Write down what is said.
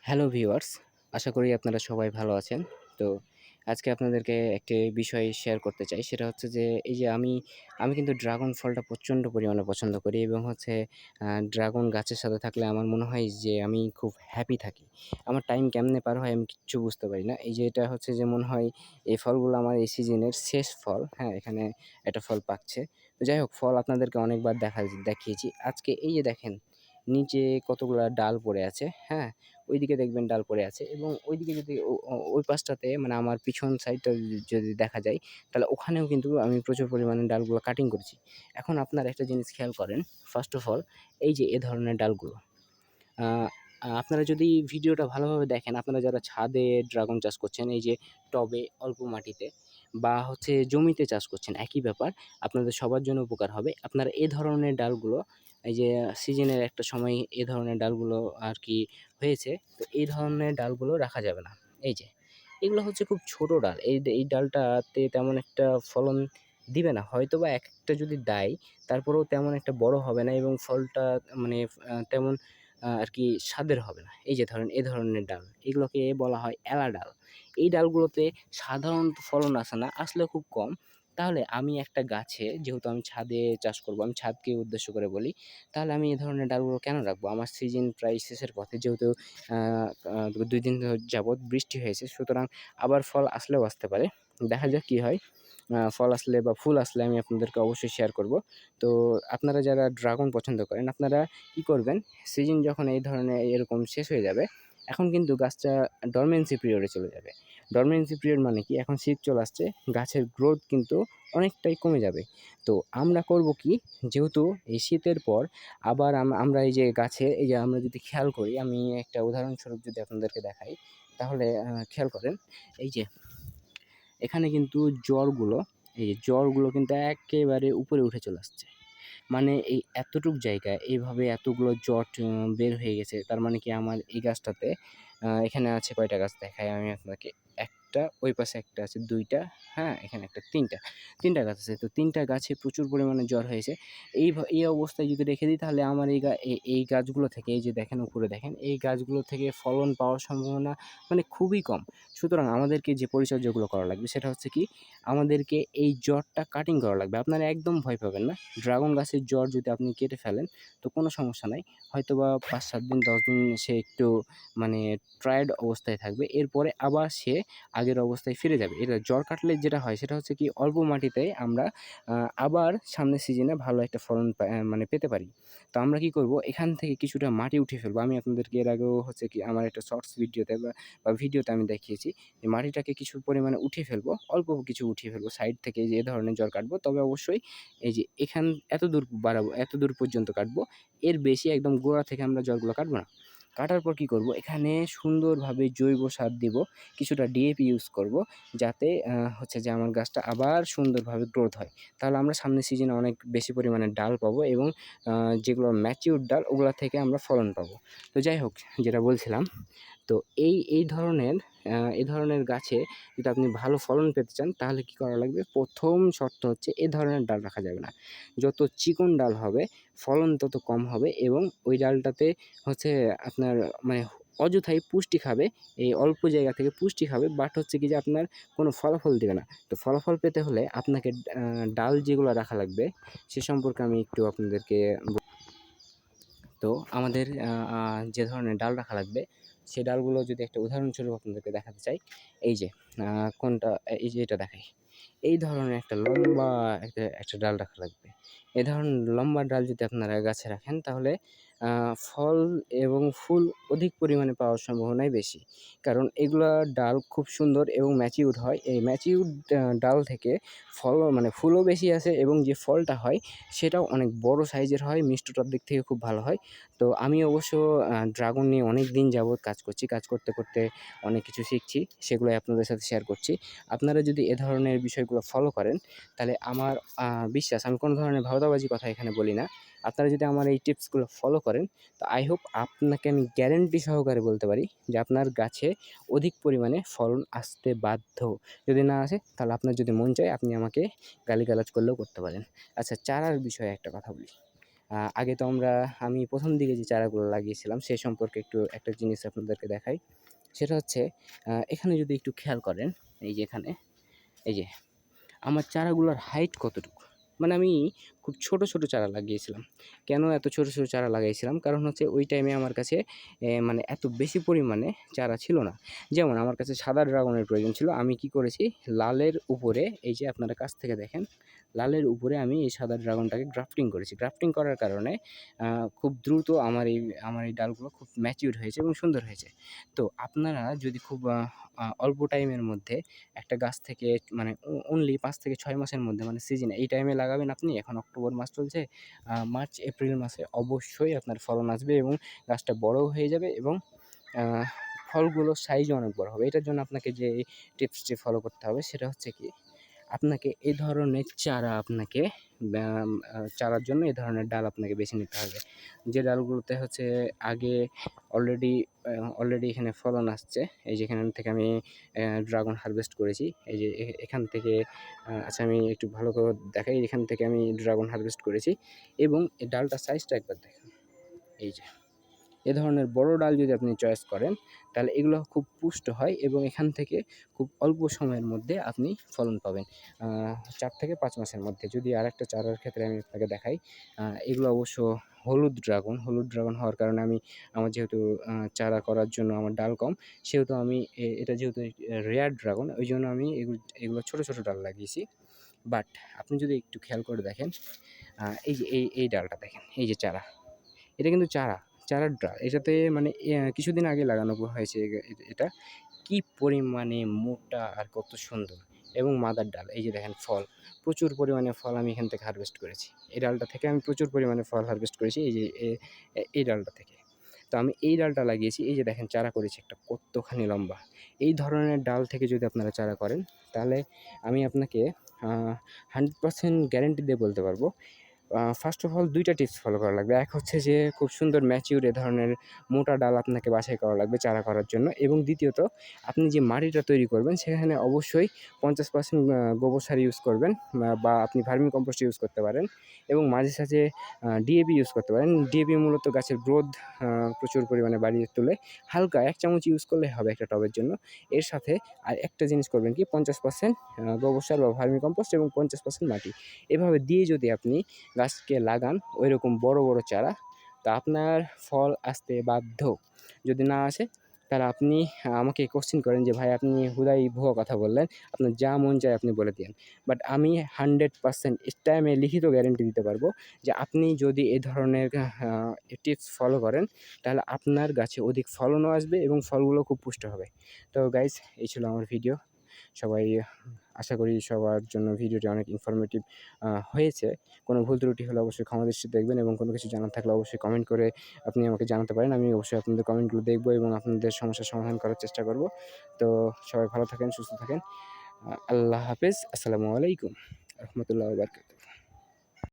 Hello viewers, আশা করি আপনারা সবাই ভালো আছেন। তো আজকে আপনাদেরকে একটি বিষয় শেয়ার করতে চাই। সেটা হচ্ছে যে এই যে আমি কিন্তু ড্রাগন ফলটা প্রচণ্ড পরিমাণে পছন্দ করি এবং হচ্ছে ড্রাগন গাছের সাথে থাকলে আমার মনে হয় যে আমি খুব হ্যাপি থাকি। আমার টাইম কেমনে পার হয় আমি কিচ্ছু বুঝতে পারি না। এই যে এটা হচ্ছে যে মনে হয় এই ফলগুলো আমার এই সিজনের শেষ ফল। হ্যাঁ, এখানে একটা ফল পাকছে। তো যাই হোক, ফল আপনাদেরকে অনেকবার দেখিয়েছি। আজকে এই যে দেখেন, নিচে কতগুলা ডাল পড়ে আছে। হ্যাঁ? ওইদিকে দেখবেন ডাল পড়ে আছে এবং ওইদিকে যদি ওই পাশটাতে মানে আমার পিছন সাইডটা যদি দেখা যায়, তাহলে ওখানেও কিন্তু আমি প্রচুর পরিমাণে ডালগুলো কাটিং করেছি। এখন আপনারা একটা জিনিস খেয়াল করেন, ফার্স্ট অফ অল এই যে এ ধরনের ডালগুলো, আ আপনারা যদি ভিডিওটা ভালোভাবে দেখেন, আপনারা যারা ছাদে ড্রাগন চাষ করছেন, এই যে টবে অল্প মাটিতে বা হচ্ছে জমিতে চাষ করছেন, একই ব্যাপার। আপনাদের সবার জন্য উপকার হবে। আপনারা এ ধরনের ডালগুলো এই যে সিজনের একটা সময় এ ধরনের ডালগুলো আরকি হয়েছে। তো এই ধরনের ডালগুলো রাখা যাবে না। এই যে এগুলো হচ্ছে খুব ছোট ডাল। এই ডালটাতে তেমন একটা ফলন দিবে না। হয়তোবা একেকটা যদি দেয়, তারপরেও তেমন একটা বড় হবে না এবং ফলটা মানে তেমন আরকি স্বাদের হবে না। এই যে ধরেন এ ধরনের ডাল, এগুলোকে বলা হয় এলা ডাল। এই ডালগুলোতে সাধারণত ফলন আসে না, আসলেও খুব কম। তাহলে আমি একটা গাছে, যেহেতু আমি ছাদে চাষ করব, আমি ছাদকে উদ্দেশ্য করে বলি, তাহলে আমি এ ধরনের ডালগুলো কেন রাখবো? আমার সিজন প্রায় শেষের পথে, যেহেতু আ আ ২ দিন যাবৎ বৃষ্টি হয়েছে, সুতরাং আবার ফল আসলেও আসতে পারে। দেখা যাক কি হয়। ফল আসলে বা ফুল আসলে আমি আপনাদেরকে অবশ্যই শেয়ার করব। তো আপনারা যারা ড্রাগন পছন্দ করেন, আপনারা কি করবেন, সিজন যখন এই ধরনের এরকম শেষ হয়ে যাবে, এখন কিন্তু গাছটা ডরমেন্সি পিরিয়ডে চলে যাবে। ডরমেন্সি পিরিয়ড মানে কি? এখন শীত চলে আসছে, গাছের গ্রোথ কিন্তু অনেকটাই কমে যাবে। তো আমরা করব কি? যেহেতু এই শীতের পর আবার আমরা এই যে গাছে এই যে আমরা যদি খেয়াল করি, আমি একটা উদাহরণস্বরূপ যদি আপনাদেরকে দেখাই, তাহলে খেয়াল করেন, এই যে এখানে কিন্তু জ্বরগুলো, এই যে জ্বরগুলো কিন্তু একেবারে উপরে উঠে চলে আসছে। মানে এই এতটুক জায়গায় এইভাবে এতগুলো জট বের হয়ে গেছে। তার মানে কি আমার এই গাছটাতে এখানে আছে কয়টা গাছ দেখাই আমি আপনাকে। ১ টা, ওই পাশে একটা আছে, ২ টা, হ্যাঁ? এখানে একটা ৩ টা। ৩ টা গাছ আছে। তো ৩ টা গাছে প্রচুর পরিমাণে জ্বর হয়েছে। এই অবস্থায় যদি রেখে দিই, তাহলে আমার এই গাছগুলো থেকে, এই যে দেখেন উপরে দেখেন, এই গাছগুলো থেকে ফলন পাওয়ার সম্ভাবনা মানে খুবই কম। সুতরাং আমাদেরকে যে পরিচর্যাগুলো করা লাগবে সেটা হচ্ছে কি, আমাদেরকে এই জড়টা কাটিং করা লাগবে। আপনারা একদম ভয় পাবেন না। ড্রাগন গাছের জড় যদি আপনি কেটে ফেলেন, তো কোনো সমস্যা নাই। হয়তোবা ৫-৭ দিন ১০ দিন সে একটু মানে টায়ার্ড অবস্থায় থাকবে। এরপরে আবার সে আগের অবস্থায় ফিরে যাবে। এটা জড় কাটলে যেটা হয় সেটা হচ্ছে কি, অল্প মাটিতে আমরা আ আবার সামনের সিজনে ভালো একটা ফলন মানে পেতে পারি। তো আমরা কি করব, এখান থেকে কিছুটা মাটি উঠিয়ে ফেলবো। আমি আপনাদেরকে এর আগেও হচ্ছে কি আমার একটা শর্টস ভিডিওতে বা ভিডিওতে আমি দেখিয়েছি। এই মাটিটাকে কিছু পরিমাণে উঠিয়ে ফেলবো, অল্প কিছু উঠিয়ে ফেলবো সাইড থেকে, এই যে এ ধরনের জড় কাটবো। তবে অবশ্যই এই যে এতদূর বাড়াবো, এতদূর পর্যন্ত কাটবো। এর বেশি একদম গোড়া থেকে আমরা জড়গুলো কাটবো না। কাটার পর কি করব, এখানে সুন্দরভাবে জৈব সার দিবো, কিছুটা ডিএপি ইউজ করব, যাতে হচ্ছে যে আমার গাছটা আবার সুন্দরভাবে গ্রোথ হয়। তাহলে আমরা সামনের সিজনে অনেক বেশি পরিমাণে ডাল পাবো এবং আ যেগুলো ম্যাচিউর ডাল, ওগুলা থেকে আমরা ফলন পাবো। তো যাই হোক, যেটা বলছিলাম, তো এই ধরনের গাছে যদি আপনি ভালো ফলন পেতে চান, তাহলে কি করা লাগবে? ১ম শর্ত হচ্ছে, এ ধরনের ডাল রাখা যাবে না। যত চিকন ডাল হবে, ফলন তত কম হবে এবং ওই ডালটাতে হচ্ছে আপনার মানে অযথাই পুষ্টি খাবে। এই অল্প জায়গা থেকে পুষ্টি খাবে, বাট হচ্ছে কি যে আপনার কোনো ফলাফল দিবে না। তো ফলাফল পেতে হলে আপনাকে আ ডাল যেগুলো রাখা লাগবে, সে সম্পর্কে আমি একটু আপনাদেরকে তো আমাদের আ আ যে ধরনের ডাল রাখা লাগবে, সে ডালগুলো যদি একটা উদাহরণস্বরূপ আপনাদেরকে দেখাতে চাই, এই যে আ কোনটা এই যে এটা দেখাই। এই ধরনের একটা লম্বা একটা ডাল রাখা লাগবে। এ ধরনের লম্বা ডাল যদি আপনারা গাছে রাখেন, তাহলে আ ফল এবং ফুল অধিক পরিমাণে পাওয়ার সম্ভাবনাই বেশি। কারণ এগুলা ডাল খুব সুন্দর এবং ম্যাচিউরড হয়। এই ম্যাচিউরড ডাল থেকে ফলও মানে ফুলও বেশি আসে এবং যে ফলটা হয় সেটাও অনেক বড় সাইজের হয়, মিষ্টতার দিক থেকে খুব ভালো হয়। তো আমি অবশ্য ড্রাগন নিয়ে অনেক দিন যাবৎ কাজ করছি। কাজ করতে, করতে অনেক কিছু শিখছি। সেগুলোই আপনাদের সাথে শেয়ার করছি। আপনারা যদি এ ধরনের বিষয়গুলো ফলো করেন, তাহলে আমার বিশ্বাস, আমি কোনো ধরনের ভাওতাবাজি কথা এখানে বলি না। আপনারা যদি আমার এই টিপসগুলো ফলো করেন, তো আই হোপ আপনাকে আমি গ্যারান্টি সহকারে বলতে পারি যে আপনার গাছে অধিক পরিমাণে ফলন আসতে বাধ্য। যদি না আসে, তাহলে আপনার যদি মন চায়, আপনি আমাকে গালিগালাজ করলেও করতে পারেন। আচ্ছা, চারার বিষয়ে একটা কথা বলি। আগে তো আমি ১ম দিকে যে চারাগুলো লাগিয়েছিলাম সে সম্পর্কে একটু একটা জিনিস আপনাদেরকে দেখাই। সেটা হচ্ছে এখানে যদি একটু খেয়াল করেন, এই যে এখানে, এই যে আমার চারাগুলোর হাইট কতটুকু? মানে আমি খুব ছোট, ছোট চারা লাগিয়েছিলাম। কেন এত ছোট, ছোট চারা লাগাইছিলাম? কারণ হচ্ছে ওই টাইমে আমার কাছে মানে এত বেশি পরিমাণে চারা ছিল না। যেমন আমার কাছে সাদা ড্রাগনের প্রয়োজন ছিল। আমি কি করেছি? লালের উপরে এই যে আপনারা কাছ থেকে দেখেন, লালের উপরে আমি এই সাদা ড্রাগনটাকে গ্রাফটিং করেছি। গ্রাফটিং করার কারণে আ খুব দ্রুত আমার এই ডালগুলো খুব ম্যাচিউরড হয়েছে এবং সুন্দর হয়েছে। তো আপনারা যদি খুব অল্প টাইমের মধ্যে একটা গাছ থেকে মানে অনলি ৫ থেকে ৬ মাসের মধ্যে মানে সিজনে এই টাইমে লাগাবেন আপনি। এখন অক্টোবর মাস চলছে। মার্চ, এপ্রিল মাসে অবশ্যই আপনার ফলন আসবে এবং গাছটা বড়ও হয়ে যাবে এবং আ ফলগুলোর সাইজও অনেক বড় হবে। এটার জন্য আপনাকে যে টিপসটি ফলো করতে হবে সেটা হচ্ছে কি, আপনাকে এই ধরনের চারা আপনাকে চারার জন্য এই ধরনের ডাল আপনাকে বেছে নিতে হবে। যে ডালগুলোতে হচ্ছে আগে অলরেডি অলরেডি এখানে ফলন আসছে। এই যে এখান থেকে আমি ড্রাগন হারভেস্ট করেছি। এই যে এখান থেকে আচ্ছা আমি একটু ভালো করে দেখাই। এখান থেকে আমি ড্রাগন হারভেস্ট করেছি এবং এই ডালটার সাইজটা একবার দেখেন। এই যে এ ধরনের বড় ডাল যদি আপনি চয়েস করেন, তাহলে এগুলো খুব পুষ্ট হয় এবং এখান থেকে খুব অল্প সময়ের মধ্যে আপনি ফলন পাবেন। ৪ থেকে ৫ মাসের মধ্যে। যদি আরেকটা চারার ক্ষেত্রে আমি আপনাকে দেখাই, এগুলো অবশ্য হলুদ ড্রাগন হওয়ার কারণে আমার যেহেতু চারা করার জন্য আমার ডাল কম, সেহেতু আমি এটা যেহেতু রেয়ার ড্রাগন, ওইজন্য আমি এগুলো ছোট, ছোট ডাল লাগিয়েছি। বাট আপনি যদি একটু খেয়াল করে দেখেন, এই যে এই ডালটা দেখেন, এই যে চারা। এটা কিন্তু চারার ডাল। এটাতে মানে কিছুদিন আগে লাগানো হয়েছে এটা। কি পরিমাণে মোটা আর কত সুন্দর এবং মাদার ডাল। এই যে দেখেন ফল, প্রচুর পরিমাণে ফল আমি এখান থেকে হারভেস্ট করেছি। এই ডালটা থেকে আমি প্রচুর পরিমাণে ফল হারভেস্ট করেছি এই যে এই ডালটা থেকে। তো আমি এই ডালটা লাগিয়েছি, এই যে দেখেন চারা করেছি একটা কতখানি লম্বা। এই ধরনের ডাল থেকে যদি আপনারা চারা করেন, তাহলে আমি আপনাকে আ 100% গ্যারান্টি দিয়ে বলতে পারবো, ফার্স্ট অফ অল ২ টা টিপস ফলো করা লাগবে। এক হচ্ছে যে খুব সুন্দর ম্যাচিউর এ ধরনের মোটা ডাল আপনাকে বাছাই করা লাগবে চারা করার জন্য এবং দ্বিতীয়ত আপনি যে মাটিটা তৈরি করবেন সেখানে অবশ্যই ৫০% গোবর সার ইউজ করবেন বা আপনি ভার্মি কম্পোস্ট ইউজ করতে পারেন এবং মাঝে সাঝে ডিএপি ইউজ করতে পারেন। ডিএপি মূলত গাছের গ্রোথ প্রচুর পরিমাণে বাড়িয়ে তোলে। হালকা ১ চামচ ইউজ করলেই হবে একটা টবের জন্য। এর সাথে আরেকটা জিনিস করবেন কি ৫০% গোবর সার বা ভার্মি কম্পোস্ট এবং ৫০% মাটি। এভাবে দিয়ে যদি আপনি গাছকে লাগান ওইরকম বড় বড় চারা, তা আপনার ফল আসতে বাধ্য। যদি না আসে তাহলে আপনি আমাকে কোয়েশ্চেন করেন যে ভাই আপনি হুদাই ভুয়া কথা বললেন, আপনার যা মন চায় আপনি বলে দিয়েন। বাট আমি 100% এটা আমি লিখিত গ্যারান্টি দিতে পারবো যে আপনি যদি এ ধরনের টিপস ফলো করেন, তাহলে আপনার গাছে অধিক ফলনও আসবে এবং ফলগুলো খুব পুষ্ট হবে। তো গাইস, এই ছিল আমার ভিডিও। সবাই আশা করি সবার জন্য ভিডিওটি অনেক ইনফরমেটিভ হয়েছে। কোনো ভুল ত্রুটি হলে অবশ্যই ক্ষমা দৃষ্টিতে দেখবেন এবং কোনো কিছু জানার থাকলে অবশ্যই কমেন্ট করে আপনি আমাকে জানাতে পারেন। আমি অবশ্যই আপনাদের কমেন্টগুলো দেখব এবং আপনাদের সমস্যার সমাধান করার চেষ্টা করব। তো সবাই ভালো থাকেন, সুস্থ থাকেন। আল্লাহ হাফেজ। আসসালামু আলাইকুম। রাহমাতুল্লাহি ওয়া বারাকাতুহু।